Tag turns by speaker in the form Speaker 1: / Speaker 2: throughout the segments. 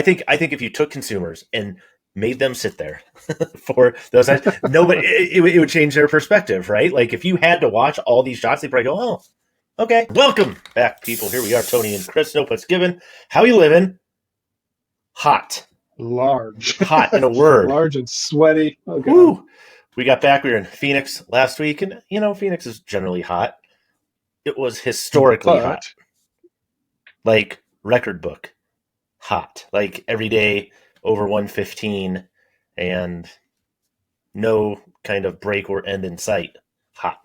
Speaker 1: think if you took consumers and made them sit there for those times, nobody it would change their perspective, right? Like if you had to watch all these shots, they'd probably go, "Oh, okay." Welcome back, people. Here we are, Tony and Chris. No put's given. How you living? Hot.
Speaker 2: Large.
Speaker 1: Hot in a word.
Speaker 2: Large and sweaty. Oh, God.
Speaker 1: Woo! We got back. We were in Phoenix last week, and Phoenix is generally hot. It was historically hot, like record book hot, like every day over 115, and no kind of break or end in sight. Hot.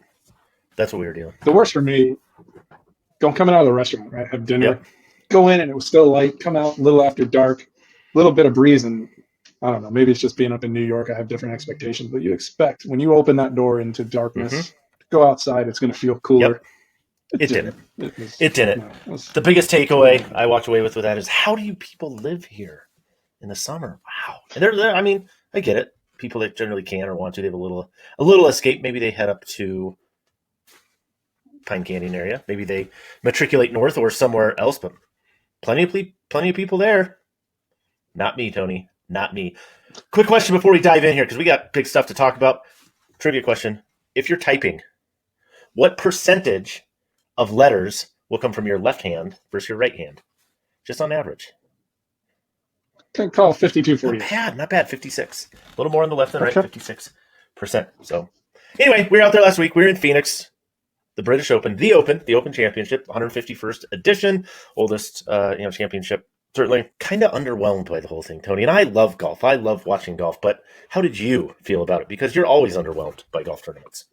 Speaker 1: That's what we were doing.
Speaker 2: The worst for me, coming out of the restaurant, right? Have dinner,
Speaker 1: Yep.
Speaker 2: Go in and it was still light. Come out a little after dark, little bit of breeze, and I don't know. Maybe it's just being up in New York. I have different expectations, but you expect when you open that door into darkness, go outside, it's going to feel cooler.
Speaker 1: Yep. It didn't. It didn't.
Speaker 2: No,
Speaker 1: the biggest takeaway I walked away with that is, how do you people live here in the summer? Wow. And they're I mean, I get it. People that generally can or want to, they have a little escape. Maybe they head up to Pine Canyon area. Maybe they matriculate north or somewhere else, but plenty of people there. Not me, Tony. Not me. Quick question before we dive in here, because we got big stuff to talk about. Trivia question. If you're typing, what percentage of letters will come from your left hand versus your right hand? Just on average.
Speaker 2: Can call 52-48.
Speaker 1: Not bad. 56. A little more on the left than right. 56%. So anyway, we were out there last week. We were in Phoenix. The British Open, the Open Championship, 151st edition, oldest championship. Certainly kind of underwhelmed by the whole thing, Tony. And I love golf. I love watching golf. But how did you feel about it? Because you're always underwhelmed by golf tournaments.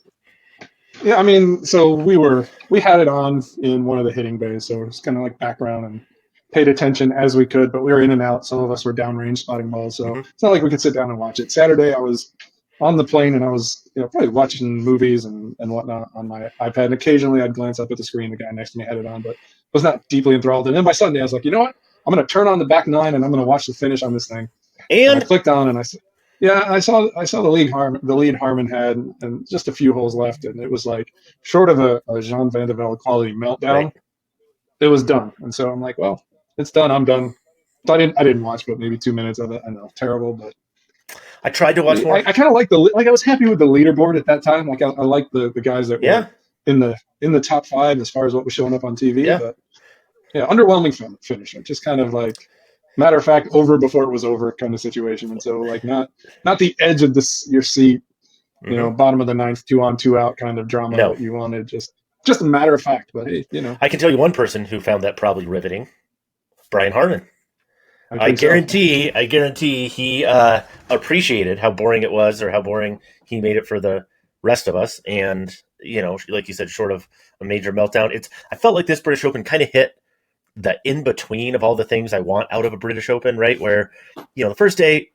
Speaker 2: Yeah, I mean, so we had it on in one of the hitting bays, so it was kind of like background and paid attention as we could, but we were in and out. Some of us were downrange spotting balls, so it's not like we could sit down and watch it. Saturday, I was on the plane and I was probably watching movies and whatnot on my iPad. And occasionally I'd glance up at the screen. The guy next to me had it on, but was not deeply enthralled. And then by Sunday, I was like, you know what? I'm going to turn on the back nine and I'm going to watch the finish on this thing. And I clicked on and I said, yeah, I saw the lead Harmon had, and just a few holes left, and it was like short of a Jean Van de Velde quality meltdown. Right. It was done, and so I'm like, well, it's done. I'm done. So I didn't watch, but maybe 2 minutes of it. I know, terrible, but
Speaker 1: I tried to watch more.
Speaker 2: I kind of like I was happy with the leaderboard at that time. Like I liked the guys that were in the top 5 as far as what was showing up on TV.
Speaker 1: Yeah.
Speaker 2: But yeah, underwhelming finish. Just kind of like, matter of fact, over before it was over kind of situation. And so like not the edge of your seat, bottom of the ninth, 2 on 2 out kind of drama that you wanted. Just a matter of fact. But hey,
Speaker 1: I can tell you one person who found that probably riveting. Brian Harmon. I guarantee he appreciated how boring it was, or how boring he made it for the rest of us. And, like you said, short of a major meltdown, I felt like this British Open kind of hit the in-between of all the things I want out of a British Open, right? Where, the first day,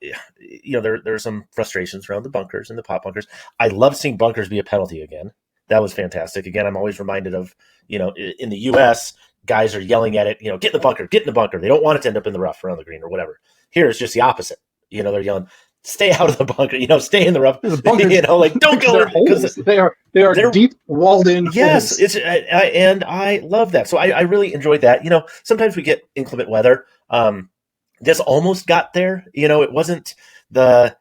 Speaker 1: there are some frustrations around the bunkers and the pot bunkers. I love seeing bunkers be a penalty again. That was fantastic. Again, I'm always reminded of, in the U.S., guys are yelling at it, get in the bunker, get in the bunker. They don't want it to end up in the rough around the green or whatever. Here it's just the opposite. They're yelling, stay out of the bunker, stay in the rough.
Speaker 2: The bunkers,
Speaker 1: don't go
Speaker 2: because they are deep walled in.
Speaker 1: Yes,
Speaker 2: holes.
Speaker 1: And I love that. So I really enjoyed that. Sometimes we get inclement weather. This almost got there. It wasn't the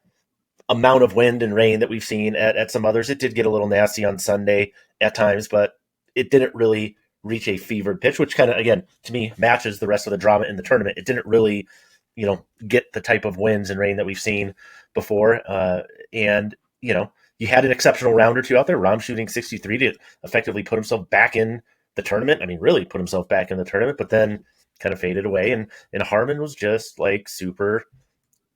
Speaker 1: amount of wind and rain that we've seen at some others. It did get a little nasty on Sunday at times, but it didn't really reach a fevered pitch, which kind of, again, to me, matches the rest of the drama in the tournament. It didn't really, get the type of winds and rain that we've seen before. And, you had an exceptional round or two out there. Rahm shooting 63 to effectively put himself back in the tournament. I mean, really put himself back in the tournament, but then kind of faded away. And Harmon was just like super,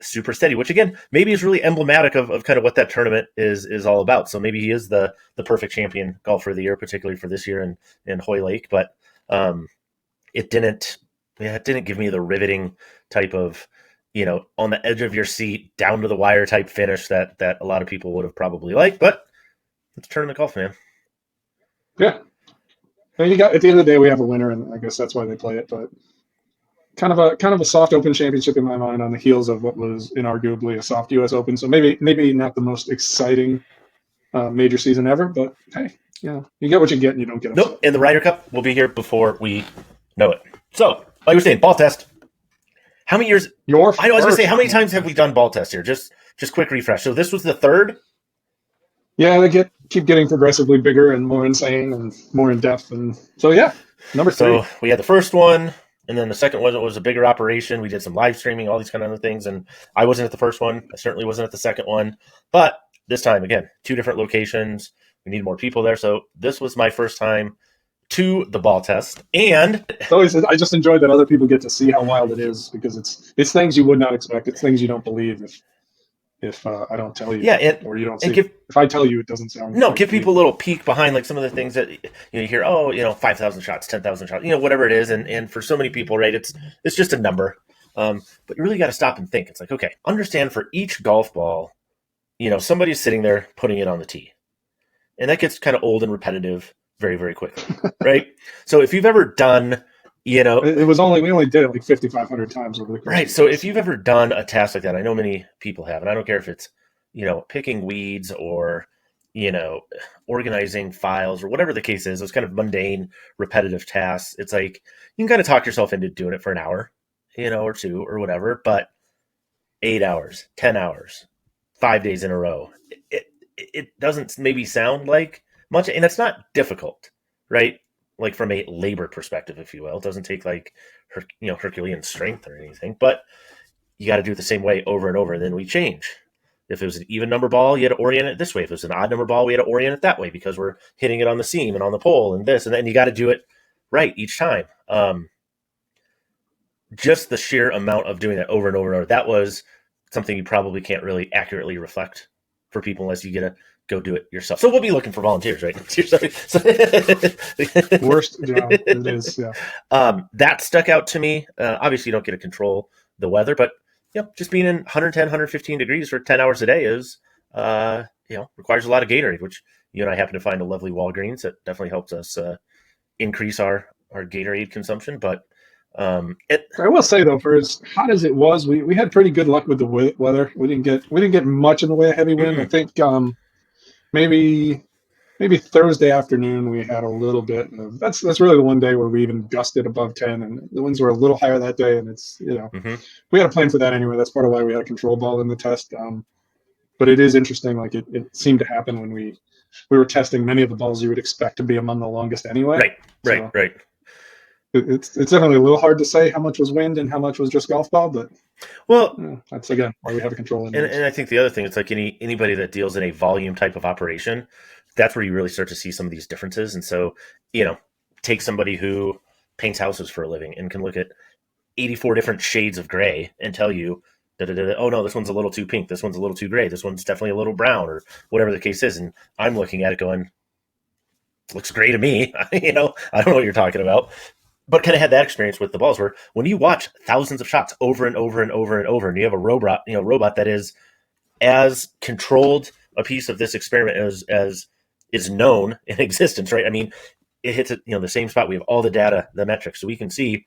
Speaker 1: super steady, which again, maybe is really emblematic of kind of what that tournament is all about. So maybe he is the perfect champion golfer of the year, particularly for this year in Hoylake. But it didn't give me the riveting type of, on the edge of your seat, down to the wire type finish that a lot of people would have probably liked. But it's tournament golf, man.
Speaker 2: Yeah. And at the end of the day, we have a winner, and I guess that's why they play it. But kind of a soft Open Championship in my mind, on the heels of what was inarguably a soft U.S. Open. So maybe not the most exciting major season ever, but hey, you get what you get, and you don't get upset.
Speaker 1: Nope. And the Ryder Cup will be here before we know it. So, like we were saying, ball test. How many years?
Speaker 2: Your
Speaker 1: I know. I was going to say, how many
Speaker 2: first
Speaker 1: times have we done ball tests here? Just quick refresh. So this was the third.
Speaker 2: Yeah, they keep getting progressively bigger and more insane and more in depth, and so yeah, number
Speaker 1: So
Speaker 2: three.
Speaker 1: we had the first one, and then the second one was a bigger operation. We did some live streaming, all these kind of other things, and I wasn't at the first one. I certainly wasn't at the second one, but this time again, two different locations. We need more people there, so this was my first time to the ball test, and
Speaker 2: It's always I just enjoy that other people get to see how wild it is because it's things you would not expect. It's things you don't believe if I don't tell you
Speaker 1: yeah, and
Speaker 2: or you don't
Speaker 1: and
Speaker 2: see.
Speaker 1: give
Speaker 2: If I tell you, it doesn't sound
Speaker 1: no
Speaker 2: like
Speaker 1: give people a
Speaker 2: believable.
Speaker 1: little peek behind like some of the things that you hear. Oh, 5,000 shots, 10,000 shots, whatever it is, and for so many people, right? It's just a number, but you really got to stop and think. It's like, okay, understand for each golf ball, somebody's sitting there putting it on the tee, and that gets kind of old and repetitive very, very quickly, right? So if you've ever done,
Speaker 2: It was only we only did it like 5,500 times over the course
Speaker 1: right.
Speaker 2: of the
Speaker 1: So
Speaker 2: test.
Speaker 1: if you've ever done a task like that, I know many people have, and I don't care if it's, picking weeds or, you know, organizing files or whatever the case is, those kind of mundane, repetitive tasks. It's like you can kind of talk yourself into doing it for an hour, or two or whatever, but 8 hours, 10 hours, 5 days in a row, it, it doesn't maybe sound like much, and it's not difficult, right? Like from a labor perspective, if you will, it doesn't take like Herculean strength or anything, but you got to do it the same way over and over. And then we change. If it was an even number ball, you had to orient it this way. If it was an odd number ball, we had to orient it that way because we're hitting it on the seam and on the pole and this, and then you got to do it right each time. Just the sheer amount of doing that over and over and over, that was something you probably can't really accurately reflect for people unless you get to go do it yourself. So we'll be looking for volunteers, right?
Speaker 2: Worst job it is. Yeah.
Speaker 1: That stuck out to me. Obviously, you don't get to control the weather, but just being in 110, 115 degrees for 10 hours a day is, requires a lot of Gatorade, which you and I happen to find a lovely Walgreens that definitely helps us increase our Gatorade consumption. But
Speaker 2: I will say though, for as hot as it was, we had pretty good luck with the weather. We didn't get much in the way of heavy wind. I think maybe Thursday afternoon we had a little bit. That's really the one day where we even gusted above 10, and the winds were a little higher that day. And it's
Speaker 1: mm-hmm.
Speaker 2: we had a plan for that anyway. That's part of why we had a control ball in the test. But it is interesting. Like it seemed to happen when we were testing many of the balls you would expect to be among the longest anyway.
Speaker 1: Right.
Speaker 2: It's definitely a little hard to say how much was wind and how much was just golf ball, but
Speaker 1: Well,
Speaker 2: that's again why we have a control in
Speaker 1: and I think the other thing, it's like anybody that deals in a volume type of operation, that's where you really start to see some of these differences. And so, take somebody who paints houses for a living and can look at 84 different shades of gray and tell you, oh no, this one's a little too pink, this one's a little too gray, this one's definitely a little brown, or whatever the case is. And I'm looking at it going, looks gray to me. I don't know what you're talking about. But kind of had that experience with the balls where when you watch thousands of shots over and over and over and over, and you have a robot that is as controlled a piece of this experiment as is known in existence, right? I mean, it hits it, the same spot. We have all the data, the metrics, so we can see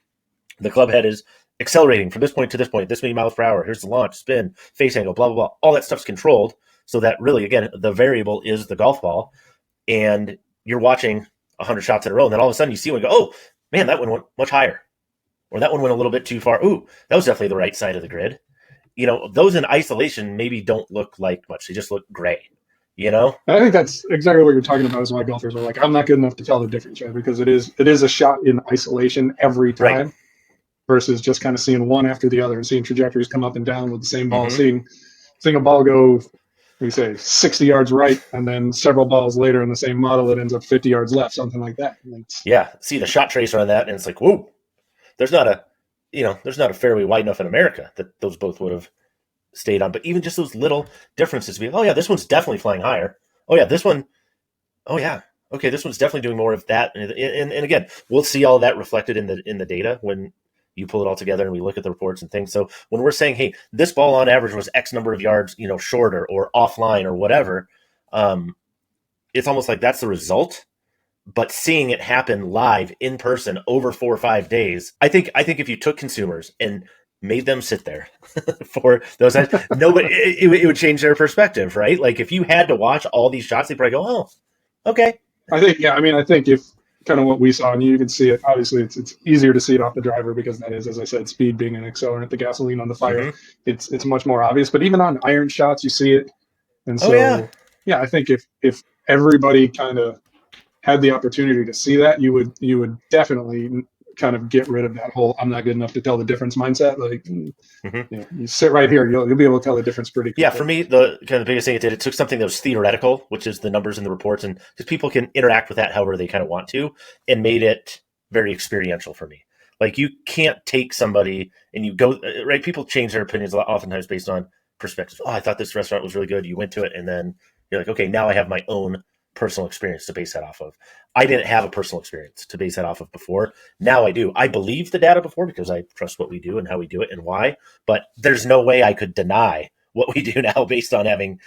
Speaker 1: the club head is accelerating from this point to this point, this many miles per hour. Here's the launch, spin, face angle, blah blah blah. All that stuff's controlled, so that really, again, the variable is the golf ball, and you're watching 100 shots in a row, and then all of a sudden you see one go, oh man, that one went much higher, or that one went a little bit too far. Ooh, that was definitely the right side of the grid. Those in isolation maybe don't look like much. They just look gray,
Speaker 2: I think that's exactly what you're talking about. Is why golfers are like, I'm not good enough to tell the difference, right? Because it is a shot in isolation every time,
Speaker 1: right?
Speaker 2: Versus just kind of seeing one after the other and seeing trajectories come up and down with the same ball,
Speaker 1: Mm-hmm.
Speaker 2: seeing a ball go, we say 60 yards right, and then several balls later in the same model, it ends up 50 yards left, something like that.
Speaker 1: Yeah, see the shot tracer on that, and it's like, whoa, there's not a fairway wide enough in America that those both would have stayed on. But even just those little differences, oh yeah, this one's definitely flying higher. Oh yeah, this one. Oh yeah, okay, this one's definitely doing more of that. And again, we'll see all that reflected in the data when you pull it all together and we look at the reports and things. So when we're saying, hey, this ball on average was X number of yards, shorter or offline or whatever, it's almost like that's the result. But seeing it happen live in person over 4 or 5 days, I think if you took consumers and made them sit there for those, nobody, it would change their perspective, right? Like if you had to watch all these shots, they'd probably go, oh, okay.
Speaker 2: I think, yeah. I mean, I think kind of what we saw, and you can see it. Obviously, it's easier to see it off the driver because that is, as I said, speed being an accelerant, the gasoline on the fire.
Speaker 1: Mm-hmm.
Speaker 2: It's much more obvious. But even on iron shots, you see it. And
Speaker 1: Oh yeah.
Speaker 2: so, yeah, I think if everybody kind of had the opportunity to see that, you would definitely kind of get rid of that whole "I'm not good enough to tell the difference" mindset. Like,
Speaker 1: Mm-hmm.
Speaker 2: you sit right here, you'll be able to tell the difference pretty
Speaker 1: Yeah,
Speaker 2: quickly.
Speaker 1: for me, the kind of the biggest thing it did, it took something that was theoretical, which is the numbers in the reports, and because people can interact with that however they kind of want to, and made it very experiential for me. Like you can't take somebody and you go right. People change their opinions oftentimes based on perspective. Oh, I thought this restaurant was really good. You went to it, and then you're like, okay, now I have my own personal experience to base that off of. I didn't have a personal experience to base that off of before. Now I do. I believe the data before because I trust what we do and how we do it and why. But there's no way I could deny what we do now based on having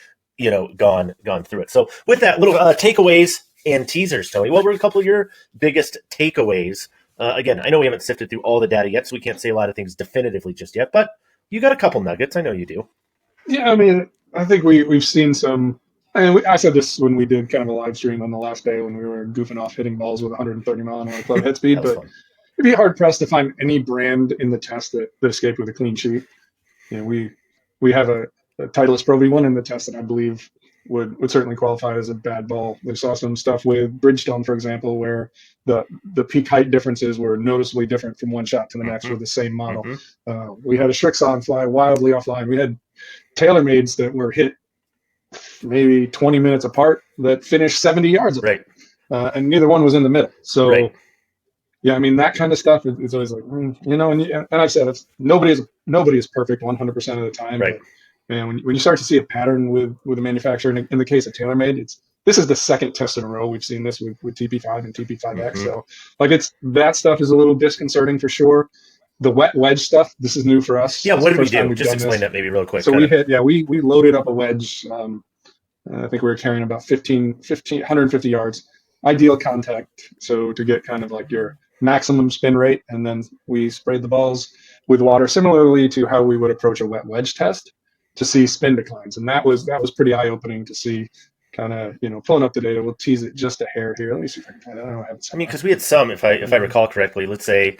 Speaker 1: gone through it. So with that, little takeaways and teasers, Tony, what were a couple of your biggest takeaways? Again, I know we haven't sifted through all the data yet, so we can't say a lot of things definitively just yet, but you got a couple nuggets. I know you do.
Speaker 2: Yeah, I mean, I think we've seen some. And I said this when we did kind of a live stream on the last day when we were goofing off hitting balls with 130-mile-an-hour club head speed.
Speaker 1: That was
Speaker 2: But
Speaker 1: fun.
Speaker 2: it'd be hard pressed to find any brand in the test that escaped with a clean sheet. We have a Titleist Pro V1 in the test that I believe would certainly qualify as a bad ball. We saw some stuff with Bridgestone, for example, where the peak height differences were noticeably different from one shot to the next
Speaker 1: Mm-hmm.
Speaker 2: with the same model.
Speaker 1: Mm-hmm.
Speaker 2: We had a Shrixon fly wildly offline. We had TaylorMades that were hit maybe 20 minutes apart that finished 70 yards apart.
Speaker 1: Right.
Speaker 2: And neither one was in the middle. So,
Speaker 1: right.
Speaker 2: yeah, I mean, that kind of stuff is always like, and I've said nobody is perfect 100% of the time.
Speaker 1: Right.
Speaker 2: But, man, when you start to see a pattern with a manufacturer, in the case of TaylorMade, this is the second test in a row we've seen this with TP5 and TP5X.
Speaker 1: Mm-hmm.
Speaker 2: So, like, that stuff is a little disconcerting for sure. The wet wedge stuff, this is new for us.
Speaker 1: Yeah,
Speaker 2: It's
Speaker 1: what
Speaker 2: the
Speaker 1: did we
Speaker 2: first time
Speaker 1: do?
Speaker 2: we've
Speaker 1: Just
Speaker 2: done
Speaker 1: explain
Speaker 2: this.
Speaker 1: that maybe real quick.
Speaker 2: So we loaded up a wedge. I think we were carrying about 150 yards. Ideal contact, so to get kind of like your maximum spin rate, and then we sprayed the balls with water, similarly to how we would approach a wet wedge test to see spin declines, and that was pretty eye opening to see. Kind of pulling up the data. We'll tease it just a hair here. Let me see if I can find it. I don't have it.
Speaker 1: I mean, because we had some, if I recall correctly, let's say,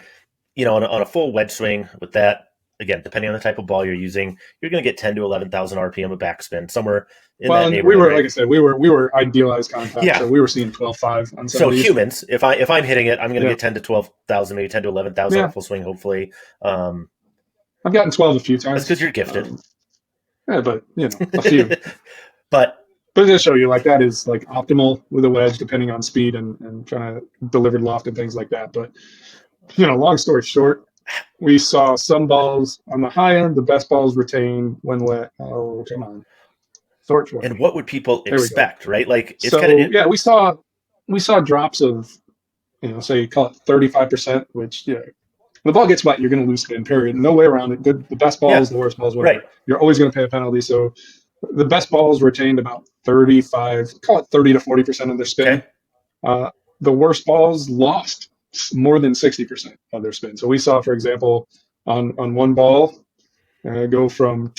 Speaker 1: on a full wedge swing with that, again, depending on the type of ball you're using, you're going to get 10 to 11,000 RPM of backspin, somewhere in that neighborhood.
Speaker 2: We were,
Speaker 1: right?
Speaker 2: like I said, we were idealized contact,
Speaker 1: Yeah.
Speaker 2: so we were seeing 12.5 on some
Speaker 1: So
Speaker 2: of these.
Speaker 1: humans, if I'm hitting it, I'm going to get 10 to 12,000, maybe 10 to 11,000 on a full swing, hopefully.
Speaker 2: I've gotten 12 a few times.
Speaker 1: That's because you're gifted.
Speaker 2: Yeah, but a few.
Speaker 1: But
Speaker 2: to show you, like, that is like optimal with a wedge, depending on speed and kind of delivered loft and things like that. But long story short, we saw some balls on the high end. The best balls retain when wet. Oh, come on, Thorch.
Speaker 1: And what would people expect, right? Like, it's
Speaker 2: yeah, we saw drops of say call it 35%, which the ball gets wet, you're going to lose spin. Period. No way around it. The best balls, the worst balls, whatever.
Speaker 1: Right.
Speaker 2: You're always going to pay a penalty. So the best balls retained about 35, call it 30 to 40% of their spin.
Speaker 1: Okay.
Speaker 2: The worst balls lost more than 60% of their spin. So we saw, for example, on one ball, go from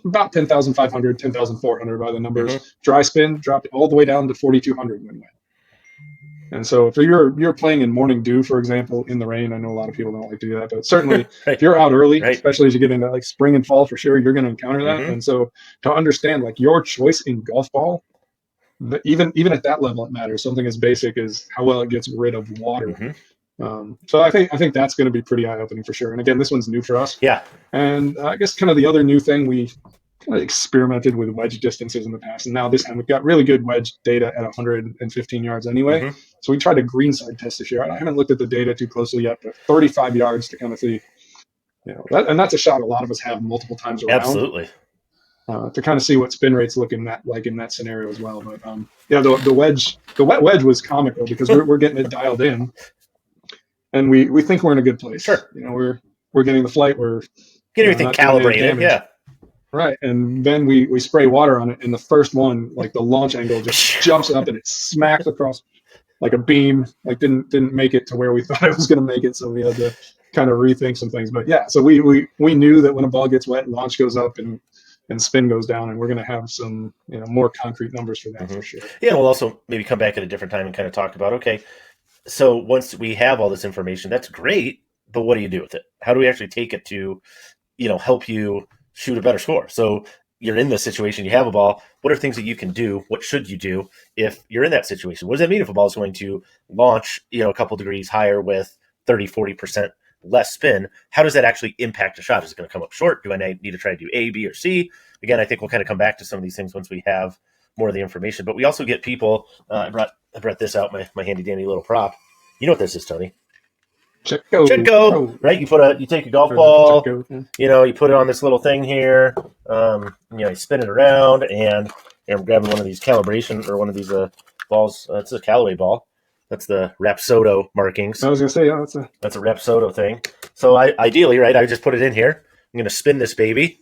Speaker 2: about 10,500, 10,400 by the numbers.
Speaker 1: Mm-hmm.
Speaker 2: Dry spin dropped all the way down to 4,200 when wet. And so if you're playing in morning dew, for example, in the rain, I know a lot of people don't like to do that, but certainly if you're out early, especially as you get into like spring and fall, for sure, you're going to encounter that.
Speaker 1: Mm-hmm.
Speaker 2: And so to understand like your choice in golf ball, even at that level, it matters. Something as basic as how well it gets rid of water.
Speaker 1: Mm-hmm.
Speaker 2: So I think that's going to be pretty eye opening for sure. And again, this one's new for us.
Speaker 1: Yeah.
Speaker 2: And I guess kind of the other new thing, we kind of experimented with wedge distances in the past, and now this time we've got really good wedge data at 115 yards anyway.
Speaker 1: Mm-hmm.
Speaker 2: So we tried a greenside test this year. I haven't looked at the data too closely yet, but 35 yards to kind of see, and that's a shot a lot of us have multiple times around.
Speaker 1: Absolutely.
Speaker 2: To kind of see what spin rates look in that scenario as well. But the wet wedge was comical because we're getting it dialed in, and we think we're in a good place.
Speaker 1: Sure.
Speaker 2: We're getting the flight. We're
Speaker 1: getting everything calibrated. Yeah.
Speaker 2: Right, and then we spray water on it, and the first one, like the launch angle, just jumps up and it smacks across like a beam. Like didn't make it to where we thought it was going to make it, so we had to kind of rethink some things. But yeah, so we knew that when a ball gets wet, launch goes up and spin goes down, and we're going to have some more concrete numbers for that for sure.
Speaker 1: Yeah, we'll also maybe come back at a different time and kind of talk about So once we have all this information, that's great, but what do you do with it? How do we actually take it to, help you shoot a better score? So you're in this situation, you have a ball. What are things that you can do? What should you do if you're in that situation? What does that mean if a ball is going to launch, a couple degrees higher with 30, 40% less spin? How does that actually impact a shot? Is it going to come up short? Do I need to try to do A, B, or C? Again, I think we'll kind of come back to some of these things once we have more of the information. But we also get people, I brought this out, my handy dandy little prop. You know what this is, Tony? Chetco, right? You take a golf ball, you put it on this little thing here, you spin it around, and I'm grabbing one of these calibration or one of these balls. It's a Callaway ball. That's the Rapsodo markings.
Speaker 2: I was gonna say, yeah,
Speaker 1: that's a Rapsodo thing. So ideally, right, I just put it in here. I'm gonna spin this baby.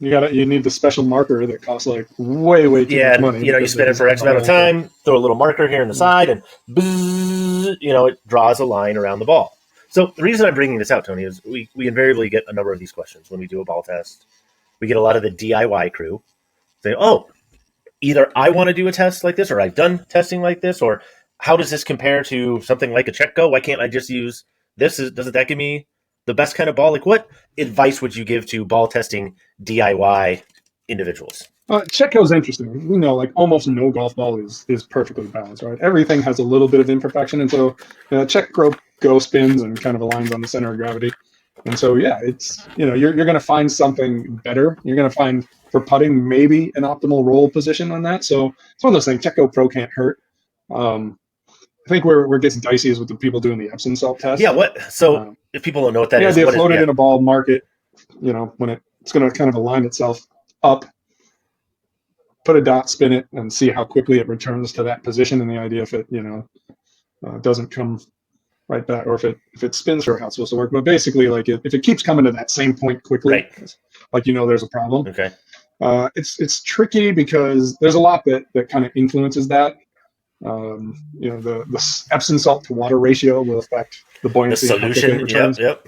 Speaker 2: You need the special marker that costs like way too much money.
Speaker 1: You spin it for X amount of time, throw a little marker here in the side, and bzzz, it draws a line around the ball. So the reason I'm bringing this out, Tony, is we invariably get a number of these questions when we do a ball test. We get a lot of the DIY crew say, oh, either I want to do a test like this, or I've done testing like this, or how does this compare to something like a Chetco? Why can't I just use this? Doesn't that give me the best kind of ball? Like, what advice would you give to ball testing DIY individuals?
Speaker 2: Chetco is interesting. Like almost no golf ball is perfectly balanced, right? Everything has a little bit of imperfection, and so Chetco go spins and kind of aligns on the center of gravity. And so, yeah, it's you're going to find something better. You're going to find for putting maybe an optimal roll position on that. So it's one of those things. Chetco Pro can't hurt. I think where it gets dicey is with the people doing the Epsom salt test.
Speaker 1: Yeah, what? So if people don't know what that is,
Speaker 2: they float it in a ball, mark it. When it's going to kind of align itself up, put a dot, spin it, and see how quickly it returns to that position. And the idea if it doesn't come right back, or if it spins for how it's supposed to work. But basically, like if it keeps coming to that same point quickly,
Speaker 1: right,
Speaker 2: like there's a problem.
Speaker 1: Okay.
Speaker 2: It's tricky because there's a lot that kind of influences that. The Epsom salt to water ratio will affect the buoyancy.
Speaker 1: The solution. Yep.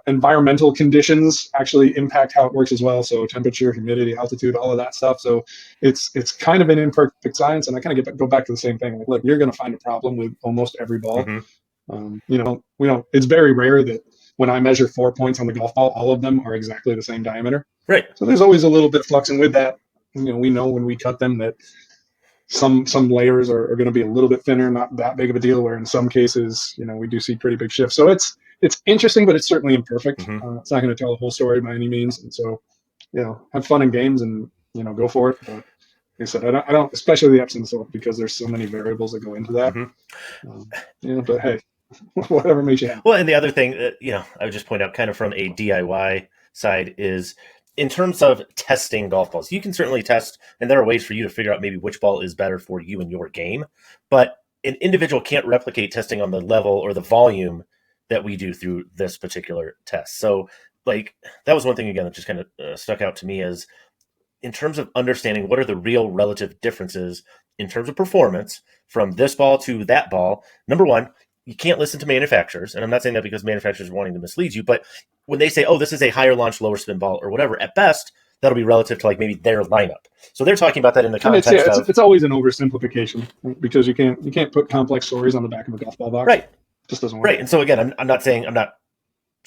Speaker 2: Environmental conditions actually impact how it works as well. So temperature, humidity, altitude, all of that stuff. So it's kind of an imperfect science. And I kind of go back to the same thing. Like, look, you're going to find a problem with almost every ball.
Speaker 1: Mm-hmm.
Speaker 2: We don't. It's very rare that when I measure 4 points on the golf ball, all of them are exactly the same diameter.
Speaker 1: Right.
Speaker 2: So there's always a little bit of flux, and with that, we know when we cut them that some layers are going to be a little bit thinner, not that big of a deal. Where in some cases, we do see pretty big shifts. So it's interesting, but it's certainly imperfect.
Speaker 1: Mm-hmm.
Speaker 2: It's not going to tell the whole story by any means. And so, have fun in games and go for it. But like I said, I don't, especially the Epsom salt, because there's so many variables that go into that.
Speaker 1: Mm-hmm.
Speaker 2: But hey, whatever makes you happy.
Speaker 1: Well, and the other thing that I would just point out, kind of from a DIY side, is in terms of testing golf balls, you can certainly test, and there are ways for you to figure out maybe which ball is better for you and your game. But an individual can't replicate testing on the level or the volume that we do through this particular test. So, like, that was one thing, again, that just kind of stuck out to me, is in terms of understanding what are the real relative differences in terms of performance from this ball to that ball. Number one, you can't listen to manufacturers. And I'm not saying that because manufacturers are wanting to mislead you, but when they say, oh, this is a higher launch, lower spin ball or whatever, at best, that'll be relative to like maybe their lineup. So they're talking about that in the context
Speaker 2: it's always an oversimplification, because you can't put complex stories on the back of a golf ball box.
Speaker 1: Right.
Speaker 2: It just doesn't work.
Speaker 1: Right. And so again, I'm not saying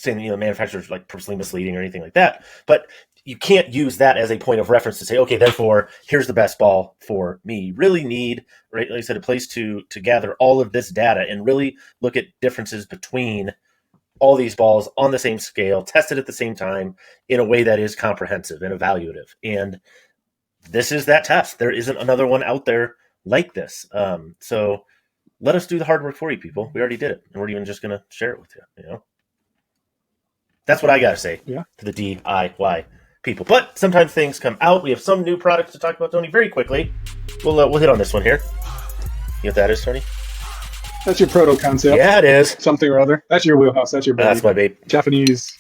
Speaker 1: manufacturers like purposely misleading or anything like that, but you can't use that as a point of reference to say, okay, therefore here's the best ball for me. You really need, right, like I said, a place to gather all of this data and really look at differences between all these balls on the same scale, tested at the same time in a way that is comprehensive and evaluative. And this is that test. There isn't another one out there like this. So let us do the hard work for you, people. We already did it, and we're even just going to share it with you. That's what I got to say to the DIY people. But sometimes things come out. We have some new products to talk about, Tony, very quickly. We'll hit on this one here. You know what that is, Tony?
Speaker 2: That's your Proto Concept.
Speaker 1: Yeah, it is.
Speaker 2: Something or other. That's your wheelhouse. That's your baby.
Speaker 1: That's my babe.
Speaker 2: Japanese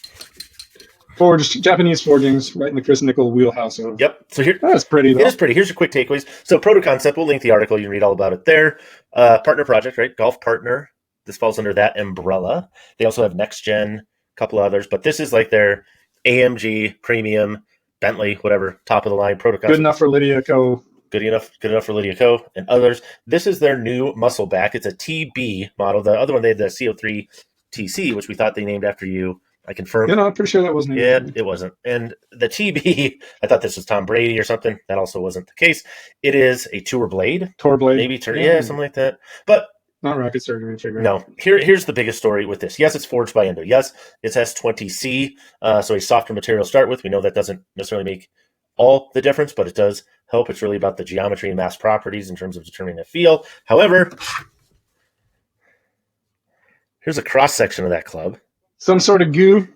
Speaker 2: forgings right in the Chris Nickel wheelhouse.
Speaker 1: Yep. So here,
Speaker 2: that's pretty, though.
Speaker 1: It is pretty. Here's your quick takeaways. So Proto Concept, we'll link the article. You can read all about it there. Partner project, right? Golf partner. This falls under that umbrella. They also have Next Gen, a couple others, but this is like their AMG, premium, Bentley, whatever, top of the line Proto Concept.
Speaker 2: Good enough for Lydia Co.
Speaker 1: good enough for Lydia Co. and others. This is their new muscle back. It's a TB model. The other one, they had the CO3 TC, which we thought they named after you. I confirmed.
Speaker 2: I'm pretty sure that wasn't.
Speaker 1: Yeah, it wasn't. And the TB, I thought this was Tom Brady or something. That also wasn't the case. It is a Tour Blade. Maybe something like that. But
Speaker 2: not rocket surgery figure.
Speaker 1: No. Here's the biggest story with this. Yes, it's forged by Endo. Yes, it's S20C, so a softer material to start with. We know that doesn't necessarily make all the difference, but it does help. It's really about the geometry and mass properties in terms of determining the feel. However, here's a cross-section of that club.
Speaker 2: Some sort of goo?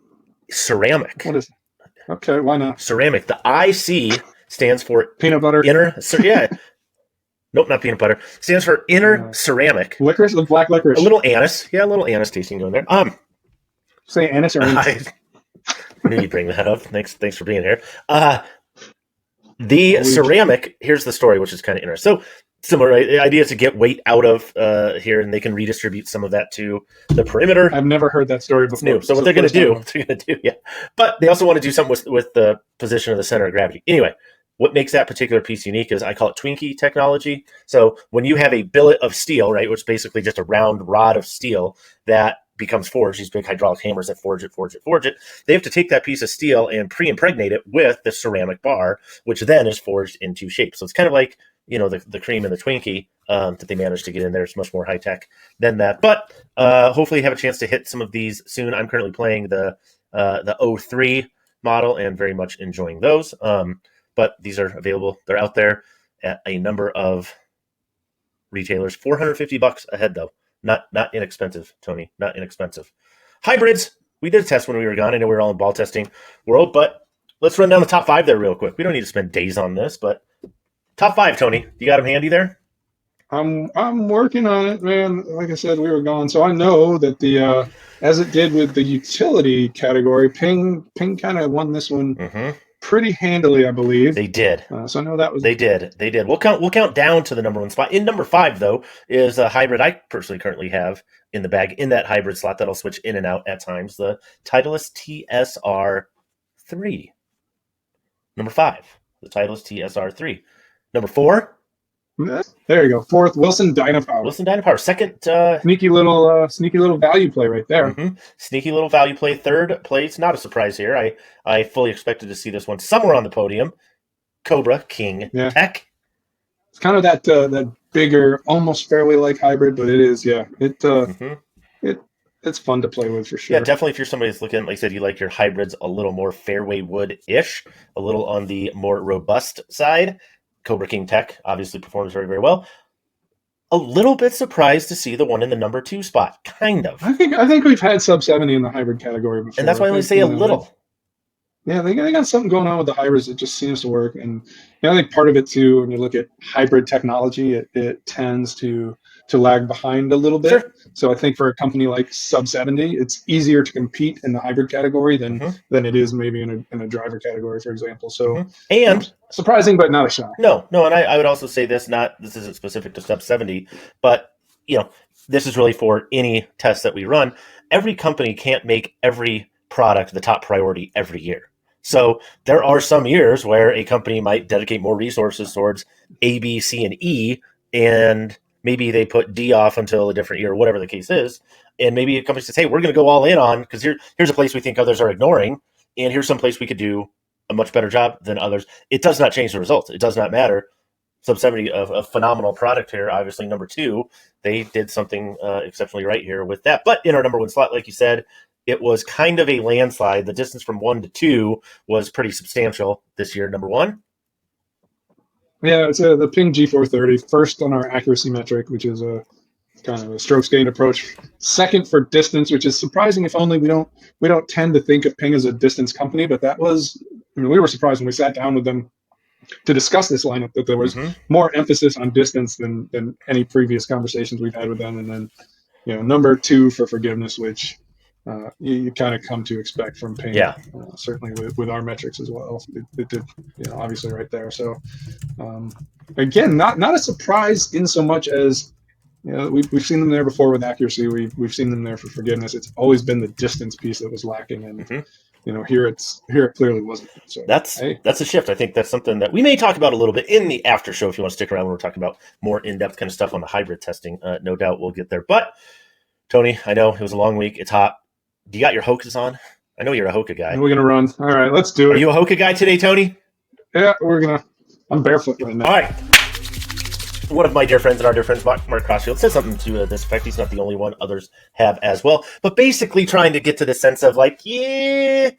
Speaker 1: Ceramic.
Speaker 2: What is it? Okay, why not?
Speaker 1: Ceramic. The IC stands for
Speaker 2: peanut butter.
Speaker 1: Nope, not peanut butter. Stands for inner ceramic.
Speaker 2: Licorice? The black licorice.
Speaker 1: A little anise. Yeah, a little anise tasting going there.
Speaker 2: Say anise or anise?
Speaker 1: I knew you'd bring that up. Thanks for being here. The ceramic, here's the story, which is kind of interesting. So, similar, right? The idea is to get weight out of here, and they can redistribute some of that to the perimeter.
Speaker 2: I've never heard that story before.
Speaker 1: It's new. So what they're going to do, yeah. But they also want to do something with the position of the center of gravity. Anyway, what makes that particular piece unique is I call it Twinkie technology. So when you have a billet of steel, right, which is basically just a round rod of steel that becomes forged, these big hydraulic hammers that forge it, they have to take that piece of steel and pre-impregnate it with the ceramic bar, which then is forged into shape. So it's kind of like, the cream and the Twinkie that they managed to get in there. It's much more high-tech than that. But hopefully have a chance to hit some of these soon. I'm currently playing the 03 model and very much enjoying those. But these are available. They're out there at a number of retailers. $450 a head, though. Not inexpensive, Tony. Not inexpensive. Hybrids. We did a test when we were gone. I know we were all in ball testing world, but let's run down the top 5 there real quick. We don't need to spend days on this, but top 5, Tony. You got them handy there?
Speaker 2: I'm working on it, man. Like I said, we were gone, so I know that the as it did with the utility category, Ping kind of won this one.
Speaker 1: Mm-hmm.
Speaker 2: Pretty handily, I believe.
Speaker 1: They did.
Speaker 2: So I know that was...
Speaker 1: They did. We'll count down to the number 1 spot. In number 5, though, is a hybrid I personally currently have in the bag. In that hybrid slot, that'll switch in and out at times. The Titleist TSR3. Number 5. The Titleist TSR3. Number 4.
Speaker 2: There you go. 4th, Wilson Dynapower.
Speaker 1: Second,
Speaker 2: sneaky little value play right there.
Speaker 1: Mm-hmm. Sneaky little value play. 3rd place, not a surprise here. I fully expected to see this one somewhere on the podium. Cobra King Tech.
Speaker 2: It's kind of that bigger, almost fairly like hybrid, but it is, yeah. It's fun to play with for sure.
Speaker 1: Yeah, definitely. If you're somebody that's looking, like I said, you like your hybrids a little more fairway wood-ish, a little on the more robust side. Cobra King Tech obviously performs very, very well. A little bit surprised to see the one in the number 2 spot, kind of.
Speaker 2: I think we've had sub 70 in the hybrid category before.
Speaker 1: And that's why I only say a little.
Speaker 2: Yeah, they got something going on with the hybrids that just seems to work. And I think part of it too, when you look at hybrid technology, it tends to lag behind a little bit.
Speaker 1: Sure.
Speaker 2: So I think for a company like sub 70, it's easier to compete in the hybrid category than it is maybe in a driver category, for example. So
Speaker 1: and
Speaker 2: surprising, but not a shock.
Speaker 1: No, and I would also say this isn't specific to sub 70, but this is really for any test that we run. Every company can't make every product the top priority every year. So there are some years where a company might dedicate more resources towards A, B, C, and E, and maybe they put D off until a different year, whatever the case is. And maybe a company says, hey, we're going to go all in on, because here's a place we think others are ignoring, and here's some place we could do a much better job than others. It does not change the results. It does not matter. Sub 70, a phenomenal product here. Obviously, number 2, they did something exceptionally right here with that. But in our number 1 slot, like you said, it was kind of a landslide. The distance from 1 to 2 was pretty substantial this year. Number 1.
Speaker 2: Yeah, it's the Ping G430, first on our accuracy metric, which is a kind of a strokes gained approach. 2nd for distance, which is surprising. If only we don't tend to think of Ping as a distance company, but that was, we were surprised when we sat down with them to discuss this lineup that there was more emphasis on distance than any previous conversations we've had with them. And then, number 2 for forgiveness, which you kind of come to expect from Ping.
Speaker 1: Yeah.
Speaker 2: Certainly with our metrics as well. It did, obviously right there. So again, not a surprise in so much as we've seen them there before with accuracy. We've seen them there for forgiveness. It's always been the distance piece that was lacking, and Here it clearly wasn't. So
Speaker 1: That's
Speaker 2: hey,
Speaker 1: a shift. I think that's something that we may talk about a little bit in the after show if you want to stick around when we're talking about more in-depth kind of stuff on the hybrid testing. No doubt we'll get there. But Tony, I know it was a long week. It's hot. Do you got your Hokas on? I know you're a Hoka guy.
Speaker 2: we're gonna run. All right, let's do it.
Speaker 1: Are you a Hoka guy today, Tony?
Speaker 2: Yeah, I'm barefoot right now.
Speaker 1: All right. One of my dear friends and our dear friends, Mark Crossfield, said something to this effect. He's not the only one. Others have as well. But basically trying to get to the sense of like, yeah,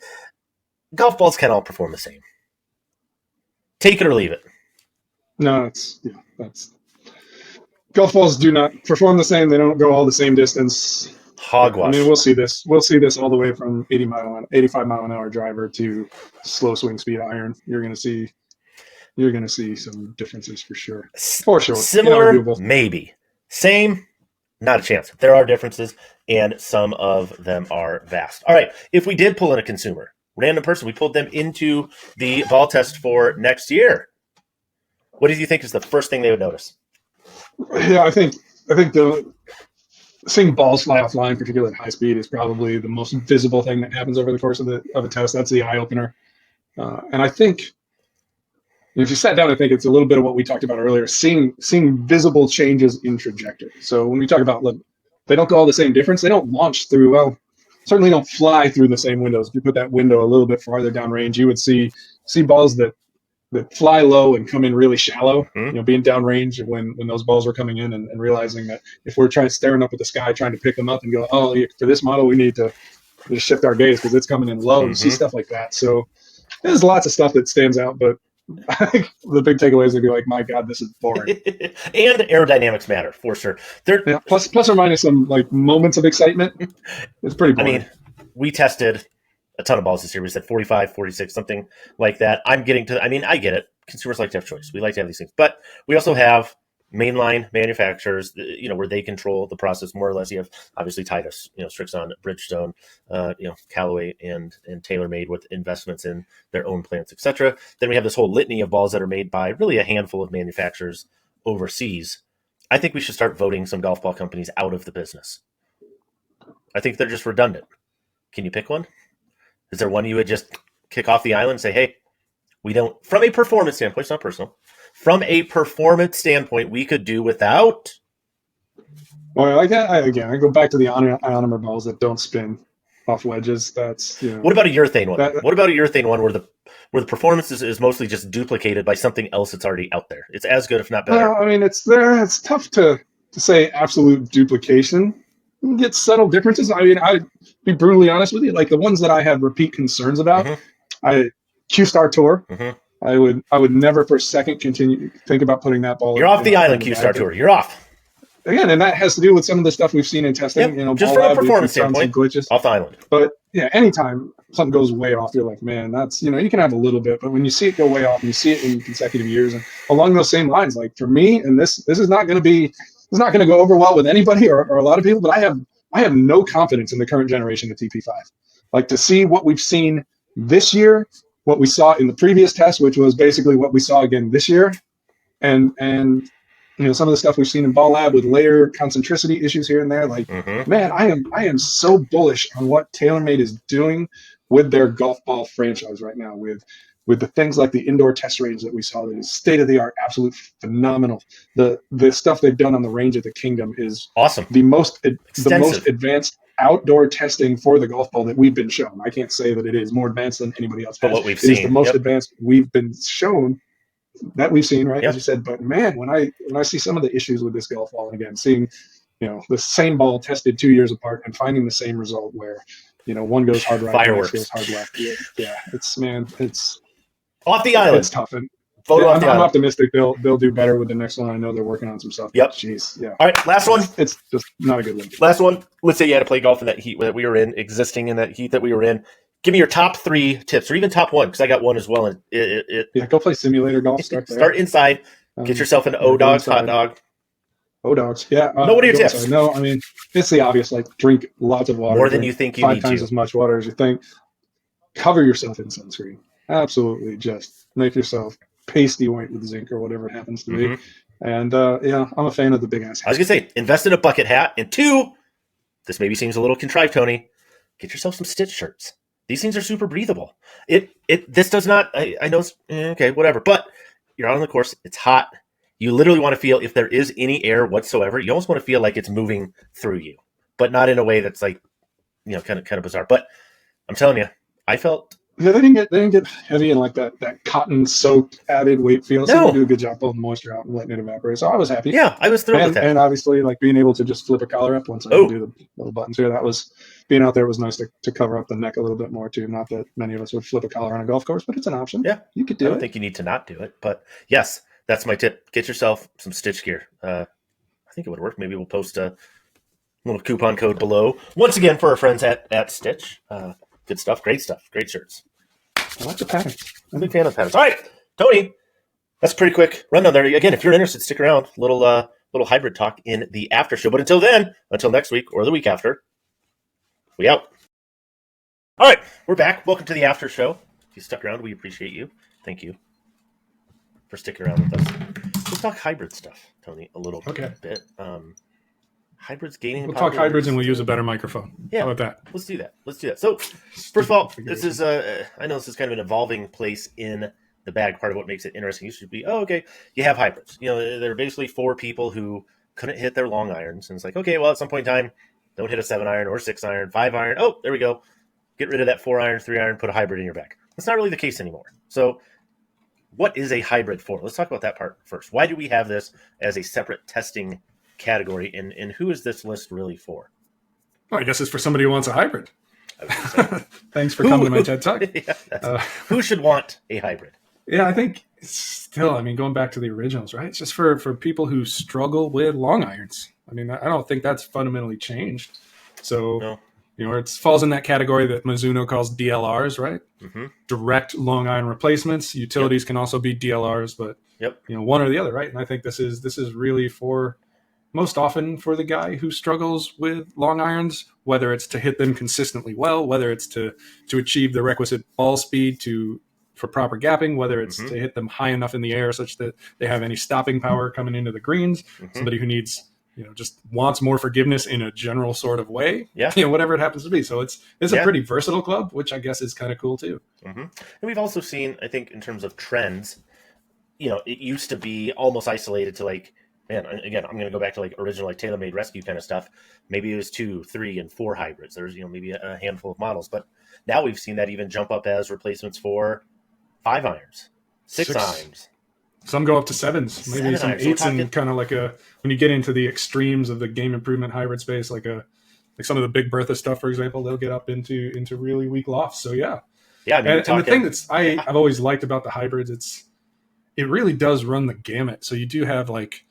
Speaker 1: golf balls can all perform the same. Take it or leave it.
Speaker 2: No, that's golf balls do not perform the same. They don't go all the same distance.
Speaker 1: Hogwash.
Speaker 2: I mean, we'll see this. We'll see this all the way from 85 mile an hour driver to slow swing speed iron. You're gonna see some differences for sure. For sure.
Speaker 1: Similar, maybe. Same, not a chance. There are differences, and some of them are vast. All right, if we did pull in a consumer, random person, we pulled them into the ball test for next year, what do you think is the first thing they would notice?
Speaker 2: Yeah, I think seeing balls fly offline, particularly at high speed, is probably the most visible thing that happens over the course of a test. That's the eye opener. And I think if you sat down, I think it's a little bit of what we talked about earlier, seeing visible changes in trajectory. So when we talk about, look, they don't go all the same difference. They don't launch through, well, certainly don't fly through the same windows. If you put that window a little bit farther downrange, you would see balls that fly low and come in really shallow, being downrange when those balls are coming in and realizing that if we're staring up at the sky, trying to pick them up and go, oh, for this model, we need to just shift our gaze because it's coming in low. You see stuff like that. So there's lots of stuff that stands out, but I think the big takeaway is to be like, my God, this is boring.
Speaker 1: And aerodynamics matter for sure.
Speaker 2: Plus or minus some like moments of excitement. It's pretty boring.
Speaker 1: I mean, we tested a ton of balls this year. We said 45, 46, something like that. I get it. Consumers like to have choice. We like to have these things. But we also have mainline manufacturers, where they control the process more or less. You have obviously Titus, Strixon, Bridgestone, Callaway and TaylorMade with investments in their own plants, etc. Then we have this whole litany of balls that are made by really a handful of manufacturers overseas. I think we should start voting some golf ball companies out of the business. I think they're just redundant. Can you pick one? Is there one you would just kick off the island and say, hey, we don't, from a performance standpoint, it's not personal, from a performance standpoint, we could do without?
Speaker 2: Well, I go back to the ionomer balls that don't spin off wedges. That's
Speaker 1: What about a urethane one? What about a urethane one where the performance is mostly just duplicated by something else that's already out there? It's as good, if not better.
Speaker 2: Well, I mean, it's there. It's tough to say absolute duplication. You get subtle differences. I mean, I'd be brutally honest with you. Like the ones that I have repeat concerns about, Q-Star Tour. I would never for a second think about putting that ball.
Speaker 1: You're off the island, Q-Star Tour. You're off.
Speaker 2: Again, and that has to do with some of the stuff we've seen in testing.
Speaker 1: Just from a performance standpoint, glitches off the island.
Speaker 2: But yeah, anytime something goes way off, you're like, man, that's you can have a little bit, but when you see it go way off, and you see it in consecutive years, and along those same lines, like for me, and this is not going to go over well with anybody or a lot of people, but I have no confidence in the current generation of TP5. Like to see what we've seen this year, what we saw in the previous test, which was basically what we saw again this year, and some of the stuff we've seen in Ball Lab with layer concentricity issues here and there. Like, man, I am so bullish on what TaylorMade is doing with their golf ball franchise right now with the things like the indoor test range that we saw that is state of the art, absolute phenomenal. The stuff they've done on the range at the Kingdom is
Speaker 1: awesome.
Speaker 2: The most advanced outdoor testing for the golf ball that we've been shown. I can't say that it is more advanced than anybody else.
Speaker 1: But what we've seen,
Speaker 2: is the most advanced we've been shown. That we've seen, right?
Speaker 1: Yep.
Speaker 2: As you said, but man, when I see some of the issues with this golf ball, and again, seeing, the same ball tested 2 years apart and finding the same result where, one goes hard right,
Speaker 1: fireworks
Speaker 2: goes hard left. Yeah, it's
Speaker 1: off the island.
Speaker 2: It's tough. And
Speaker 1: I'm
Speaker 2: optimistic they'll do better with the next one. I know they're working on some stuff.
Speaker 1: Yep.
Speaker 2: Jeez. Yeah.
Speaker 1: All right. Last one.
Speaker 2: It's just not a good one.
Speaker 1: Last one. Let's say you had to play golf in that heat that we were in, existing in that heat that we were in. Give me your top 3 tips, or even top 1, because I got one as well. And
Speaker 2: go play simulator golf. Start there.
Speaker 1: Start inside. Get yourself an O-Dogs hot dog.
Speaker 2: O-Dogs, yeah.
Speaker 1: No, what are your tips?
Speaker 2: Inside. No, I mean, it's the obvious, like drink lots of water.
Speaker 1: More than you think you need
Speaker 2: 5 times as much water as you think. Cover yourself in sunscreen. Absolutely, just make yourself pasty white with zinc or whatever it happens to be. And I'm a fan of the big ass hat.
Speaker 1: I was going to say, invest in a bucket hat. And 2, this maybe seems a little contrived, Tony, get yourself some Stitch shirts. These things are super breathable. This does not. I know. It's, okay, whatever. But you're out on the course. It's hot. You literally want to feel if there is any air whatsoever. You almost want to feel like it's moving through you, but not in a way that's like kind of bizarre. But I'm telling you, I felt
Speaker 2: Yeah, they didn't get heavy and like that cotton soaked added weight feel. So they
Speaker 1: no.
Speaker 2: do a good job pulling the moisture out and letting it evaporate. So I was happy.
Speaker 1: Yeah, I was thrilled with that.
Speaker 2: And obviously like being able to just flip a collar up once I
Speaker 1: Oh,
Speaker 2: undo the little buttons here. That was being out there was nice to cover up the neck a little bit more too. Not that many of us would flip a collar on a golf course, but it's an option.
Speaker 1: yeah.
Speaker 2: You could
Speaker 1: I
Speaker 2: do
Speaker 1: don't
Speaker 2: it.
Speaker 1: think you need to not do it, but yes, that's my tip. Get yourself some Stitch gear. I think it would work. Maybe we'll post a little coupon code below. Once again, for our friends at Stitch. Good stuff. Great stuff. Great shirts.
Speaker 2: I like the patterns.
Speaker 1: I'm a big fan of patterns. All right, Tony, that's a pretty quick rundown there. Again, if you're interested, stick around. Little hybrid talk in the after show. But until then, until next week or the week after, we out. All right, we're back. Welcome to the after show. If you stuck around, we appreciate you. Thank you for sticking around with us. Let's talk hybrid stuff, Tony, a little bit. Hybrids gaining.
Speaker 2: We'll talk hybrids and we'll use a better microphone.
Speaker 1: Yeah.
Speaker 2: How about that?
Speaker 1: Let's do that. So, first of all, this is I know this is kind of an evolving place in the bag. Part of what makes it interesting used to be, okay, you have hybrids. They're basically for people who couldn't hit their long irons, and it's like, okay, well, at some point in time, don't hit a 7-iron or 6-iron, 5-iron. Oh, there we go. Get rid of that 4-iron, 3-iron, put a hybrid in your bag. That's not really the case anymore. So, what is a hybrid for? Let's talk about that part first. Why do we have this as a separate testing category, and who is this list really for?
Speaker 2: Well, I guess it's for somebody who wants a hybrid. Thanks for coming to my TED Talk.
Speaker 1: Yeah, who should want a hybrid?
Speaker 2: Yeah, I think still, going back to the originals, right? It's just for people who struggle with long irons. I don't think that's fundamentally changed. So,
Speaker 1: No.
Speaker 2: It falls in that category that Mizuno calls DLRs, right?
Speaker 1: Mm-hmm.
Speaker 2: Direct long iron replacements. Utilities can also be DLRs, but one or the other, right? And I think this is really for most often for the guy who struggles with long irons, whether it's to hit them consistently well, whether it's to achieve the requisite ball speed for proper gapping, whether it's to hit them high enough in the air such that they have any stopping power coming into the greens, somebody who needs, just wants more forgiveness in a general sort of way, whatever it happens to be. So it's a pretty versatile club, which I guess is kind of cool too.
Speaker 1: And we've also seen, I think, in terms of trends, it used to be almost isolated to like, man, again, I'm going to go back to like original, like TaylorMade rescue kind of stuff. Maybe it was 2, 3, and 4 hybrids. There's, maybe a handful of models, but now we've seen that even jump up as replacements for 5-irons, 6-irons.
Speaker 2: Some go up to 7s, maybe some 8s, and kind of like when you get into the extremes of the game improvement hybrid space, like some of the Big Bertha stuff, for example, they'll get up into really weak lofts. So yeah. And the thing I've always liked about the hybrids, it really does run the gamut. So you do have like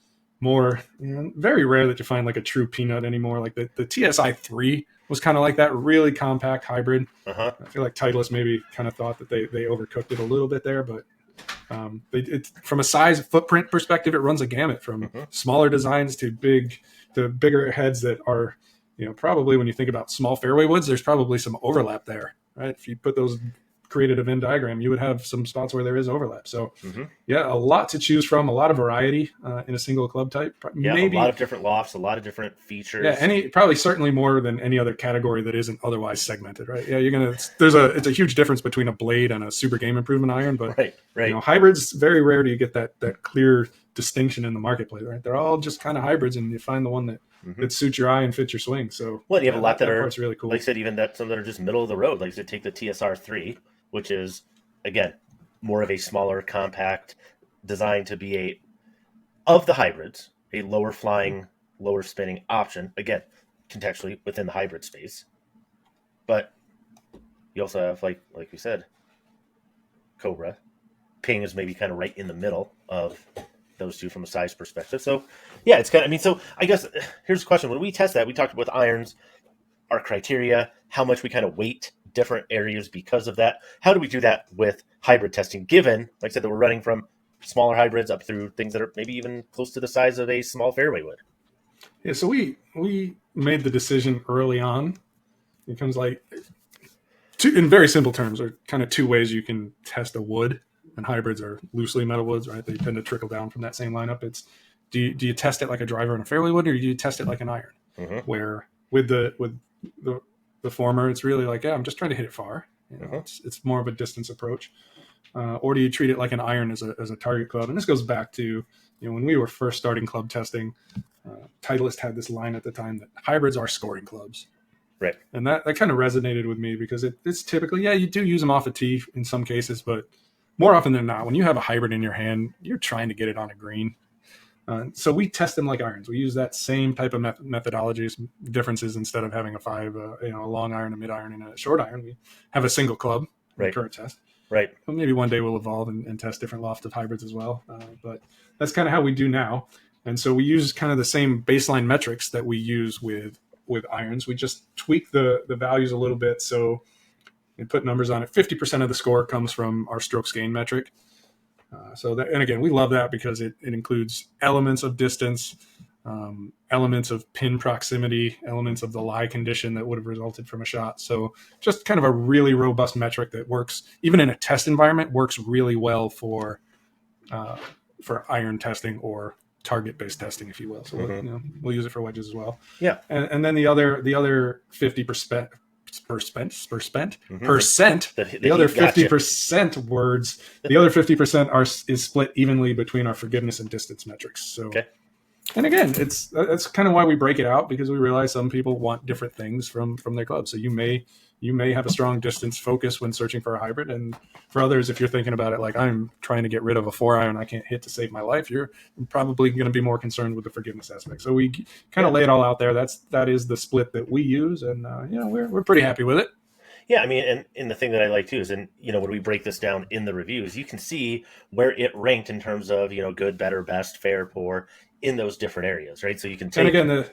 Speaker 2: more, very rare that you find like a true peanut anymore. Like the TSI 3 was kind of like that really compact hybrid. I feel like Titleist maybe kind of thought that they overcooked it a little bit there, but from a size footprint perspective, it runs a gamut from smaller designs to bigger heads that are, probably when you think about small fairway woods, there's probably some overlap there, right? If you put those created a Venn diagram, you would have some spots where there is overlap. So a lot to choose from, a lot of variety in a single club type.
Speaker 1: Maybe a lot of different lofts, a lot of different features.
Speaker 2: Probably certainly more than any other category that isn't otherwise segmented, right? It's a huge difference between a blade and a super game improvement iron, but
Speaker 1: right.
Speaker 2: Hybrids, very rare do you get that clear distinction in the marketplace, right? They're all just kind of hybrids, and you find the one that suits your eye and fits your swing. So
Speaker 1: you have a lot that are
Speaker 2: really cool.
Speaker 1: Like I said, even some that are just middle of the road. Like I said, take the TSR 3, which is again more of a smaller, compact design to be of the hybrids, a lower flying, lower spinning option. Again, contextually within the hybrid space, but you also have like we said, Cobra. Ping is maybe kind of right in the middle of those two from a size perspective. So it's kind of, so I guess here's the question. When we test that, we talked with irons, our criteria, how much we kind of weight different areas because of that. How do we do that with hybrid testing, given, like I said, that we're running from smaller hybrids up through things that are maybe even close to the size of a small fairway wood?
Speaker 2: Yeah, so we made the decision early on. It comes like, in very simple terms, there are kind of 2 ways you can test a wood, and hybrids are loosely metal woods, right? They tend to trickle down from that same lineup. It's do you test it like a driver and a fairway wood, or do you test it like an iron? Where with the former, it's really like, I'm just trying to hit it far, It's more of a distance approach. Or do you treat it like an iron as a target club? And this goes back to when we were first starting club testing. Titleist had this line at the time that hybrids are scoring clubs.
Speaker 1: Right.
Speaker 2: And that kind of resonated with me because it's typically, you do use them off a tee in some cases, but more often than not, when you have a hybrid in your hand, you're trying to get it on a green. So we test them like irons. We use that same type of methodologies. Differences, instead of having a long iron, a mid iron, and a short iron, we have a single club in the current test.
Speaker 1: Right.
Speaker 2: But maybe one day we'll evolve and test different loft of hybrids as well. But that's kind of how we do now. And so we use kind of the same baseline metrics that we use with irons. We just tweak the values a little bit. So we put numbers on it. 50% of the score comes from our strokes gain metric. And again, we love that because it includes elements of distance, elements of pin proximity, elements of the lie condition that would have resulted from a shot. So just kind of a really robust metric that works, even in a test environment, works really well for iron testing or target-based testing, if you will. So we'll use it for wedges as well.
Speaker 1: Yeah.
Speaker 2: And then the other 50% the other 50% words, the other 50% is split evenly between our forgiveness and distance metrics. So, and again, that's kind of why we break it out, because we realize some people want different things from their club. So you may have a strong distance focus when searching for a hybrid, and for others, if you're thinking about it like I'm trying to get rid of a 4-iron I can't hit to save my life, you're probably going to be more concerned with the forgiveness aspect. So we kind of lay it all out there. That is the split that we use, and we're pretty happy with it.
Speaker 1: Yeah, I mean, and the thing that I like too is, when we break this down in the reviews, you can see where it ranked in terms of good, better, best, fair, poor in those different areas, right? So you can take.
Speaker 2: And again, the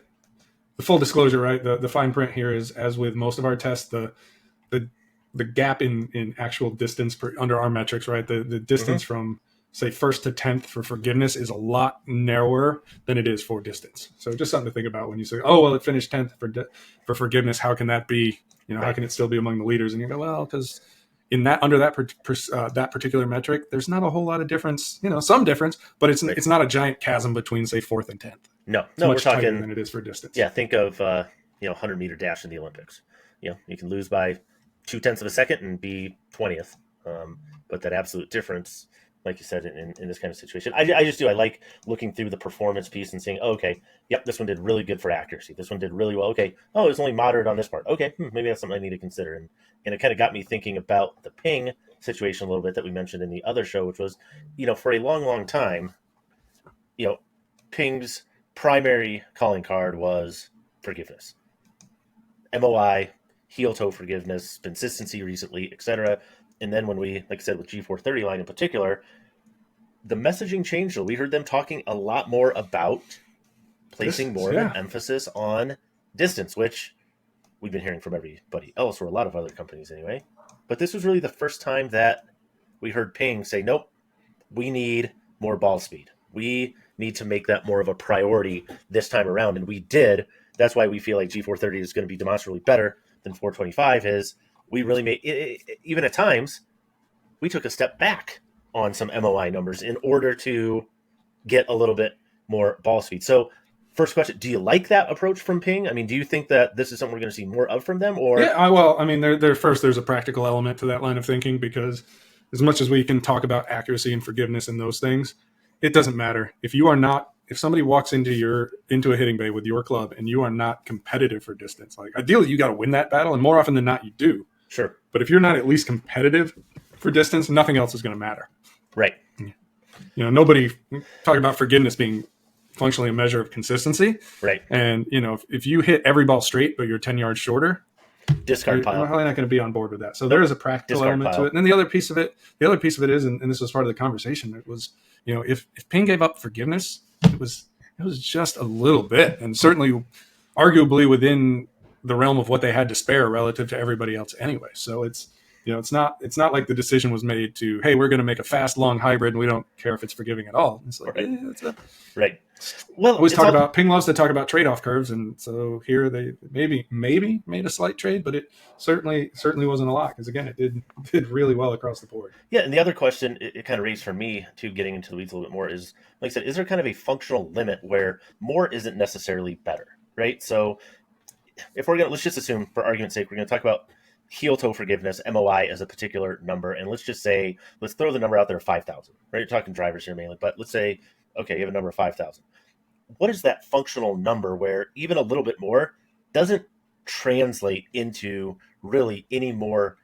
Speaker 2: full disclosure, right? The fine print here is, as with most of our tests, the gap in actual distance under our metrics, right? The distance from say 1st to 10th for forgiveness is a lot narrower than it is for distance. So just something to think about when you say, oh well, it finished 10th for forgiveness. How can that be? How can it still be among the leaders? And you go, well, because under that particular metric, there's not a whole lot of difference. Some difference, but it's not a giant chasm between say 4th and 10th.
Speaker 1: No,
Speaker 2: we're
Speaker 1: talking
Speaker 2: tighter than it is for distance.
Speaker 1: Yeah, think of 100-meter dash in the Olympics. You can lose by 0.2 of a second and be 20th, but that absolute difference, like you said, in this kind of situation, I just do. I like looking through the performance piece and saying, oh, okay, yep, this one did really good for accuracy. This one did really well. Okay, oh, it was only moderate on this part. Okay, maybe that's something I need to consider. And it kind of got me thinking about the ping situation a little bit that we mentioned in the other show, which was, for a long, long time, ping's primary calling card was forgiveness, MOI, heel toe forgiveness, consistency recently, etc. And then when we, like I said, with G430 line in particular, the messaging changed. We heard them talking a lot more about placing more of an emphasis on distance, which we've been hearing from everybody else, or a lot of other companies anyway. But this was really the first time that we heard Ping say, nope, we need more ball speed. We need to make that more of a priority this time around. And we did. That's why we feel like G430 is going to be demonstrably better than 425 is. We really made it, even at times, we took a step back on some MOI numbers in order to get a little bit more ball speed. So first question, do you like that approach from Ping? I mean, do you think that this is something we're going to see more of from them? Or
Speaker 2: there's a practical element to that line of thinking, because as much as we can talk about accuracy and forgiveness and those things, it doesn't matter. If somebody walks into a hitting bay with your club and you are not competitive for distance, like ideally you got to win that battle, and more often than not you do.
Speaker 1: Sure.
Speaker 2: But if you're not at least competitive for distance, nothing else is going to matter.
Speaker 1: Right.
Speaker 2: Nobody talking about forgiveness being functionally a measure of consistency.
Speaker 1: Right.
Speaker 2: And if you hit every ball straight but you're 10 yards shorter,
Speaker 1: discard pile.
Speaker 2: You're probably not going to be on board with that. So there is a practical element to it. And then the other piece of it is, and this was part of the conversation, it was, if Ping gave up forgiveness, it was just a little bit, and certainly arguably within the realm of what they had to spare relative to everybody else anyway. So it's not like the decision was made to, hey, we're going to make a fast long hybrid and we don't care if it's forgiving at all. It's like,
Speaker 1: right.
Speaker 2: Well, always talk about Ping loves to talk about trade-off curves, and so here they maybe made a slight trade, but it certainly wasn't a lot, because again, it did really well across the board.
Speaker 1: Yeah, and the other question it kind of raised for me to getting into the weeds a little bit more is, like I said, is there kind of a functional limit where more isn't necessarily better, right? So if let's just assume, for argument's sake, we're going to talk about heel toe forgiveness, MOI, as a particular number, and let's throw the number out there of 5,000, right? You're talking drivers here mainly, but let's say, okay, you have a number of 5,000. What is that functional number where even a little bit more doesn't translate into really any more,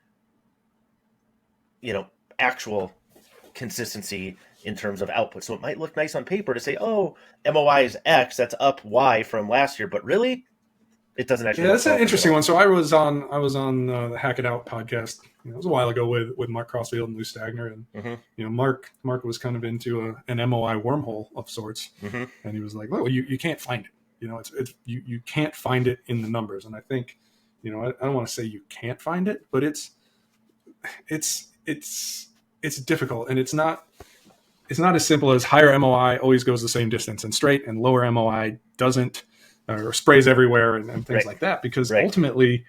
Speaker 1: actual consistency in terms of output? So it might look nice on paper to say, oh, MOI is X, that's up Y from last year, but really, it doesn't actually.
Speaker 2: Yeah, that's an interesting one. So I was on the Hack It Out podcast. It was a while ago with Mark Crossfield and Lou Stagner, and Mark was kind of into an MOI wormhole of sorts, and he was like, "Well, you can't find it. You can't find it in the numbers." And I think, I don't want to say you can't find it, but it's difficult, and it's not as simple as higher MOI always goes the same distance and straight, and lower MOI doesn't, or sprays everywhere and things like that, because ultimately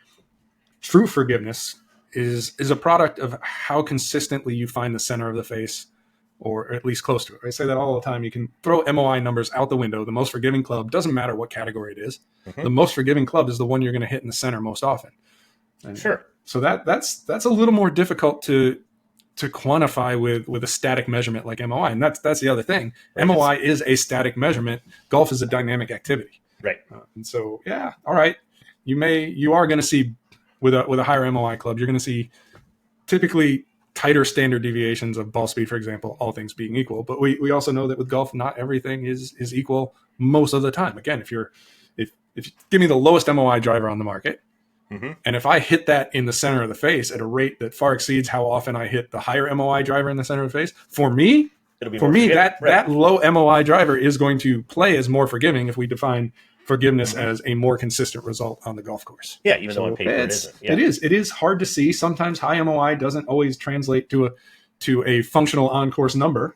Speaker 2: true forgiveness is a product of how consistently you find the center of the face, or at least close to it. I say that all the time. You can throw MOI numbers out the window. The most forgiving club, doesn't matter what category it is. The most forgiving club is the one you're going to hit in the center most often. And so that's a little more difficult to quantify with a static measurement like MOI. And that's the other thing. Right. MOI is a static measurement. Golf is a dynamic activity.
Speaker 1: Right.
Speaker 2: And so, all right. You are going to see with a higher MOI club, you're going to see typically tighter standard deviations of ball speed, for example, all things being equal. But we also know that with golf, not everything is equal most of the time. Again, if you give me the lowest MOI driver on the market, and if I hit that in the center of the face at a rate that far exceeds how often I hit the higher MOI driver in the center of the face, for me, that low MOI driver is going to play as more forgiving if we define forgiveness as a more consistent result on the golf course.
Speaker 1: Yeah, even though on paper it isn't. Yeah.
Speaker 2: It is hard to see. Sometimes high MOI doesn't always translate to a functional on-course number.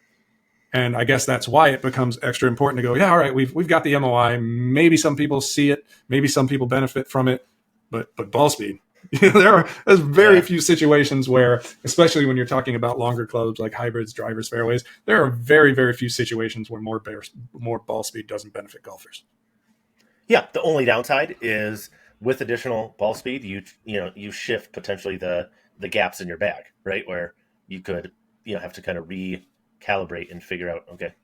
Speaker 2: And I guess that's why it becomes extra important to go, all right, we've got the MOI. Maybe some people see it. Maybe some people benefit from it. But ball speed, there's very few situations where, especially when you're talking about longer clubs like hybrids, drivers, fairways, there are very, very few situations where more ball speed doesn't benefit golfers.
Speaker 1: Yeah, the only downside is with additional ball speed, you shift potentially the gaps in your bag, right? Where you could have to kind of recalibrate and figure out, okay,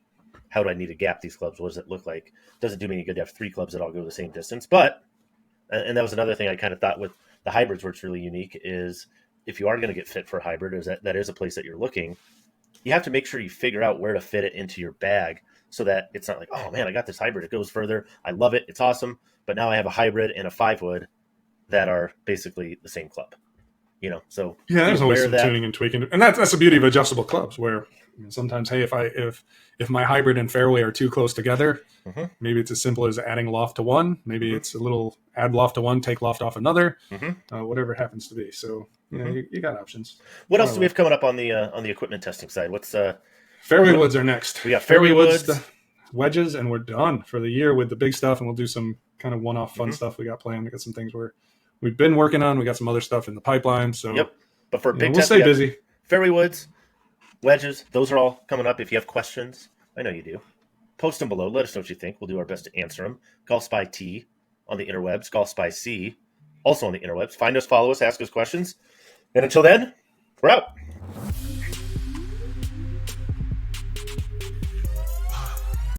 Speaker 1: how do I need to gap these clubs? What does it look like? Doesn't do me any good to have 3 clubs that all go the same distance, but. And that was another thing I kind of thought with the hybrids where it's really unique is if you are going to get fit for a hybrid, that is a place that you're looking, you have to make sure you figure out where to fit it into your bag so that it's not like, oh man, I got this hybrid. It goes further. I love it. It's awesome. But now I have a hybrid and a 5-wood that are basically the same club, so.
Speaker 2: Yeah, there's always some tuning and tweaking. And that's the beauty of adjustable clubs where sometimes, hey, if my hybrid and fairway are too close together, maybe it's as simple as adding loft to one. Maybe it's a little add loft to one, take loft off another, whatever it happens to be. So you got options.
Speaker 1: What else do we have coming up on the equipment testing side? What's
Speaker 2: fairway woods are next.
Speaker 1: We got fairway woods,
Speaker 2: wedges, and we're done for the year with the big stuff. And we'll do some kind of one-off fun stuff we got planned. We got some things we've been working on. We got some other stuff in the pipeline. So
Speaker 1: but for big
Speaker 2: we'll stay busy.
Speaker 1: Fairway woods, wedges, those are all coming up. If you have questions, I know you do. Post them below. Let us know what you think. We'll do our best to answer them. Golf Spy T on the interwebs. Golf Spy C also on the interwebs. Find us, follow us, ask us questions. And until then, we're out.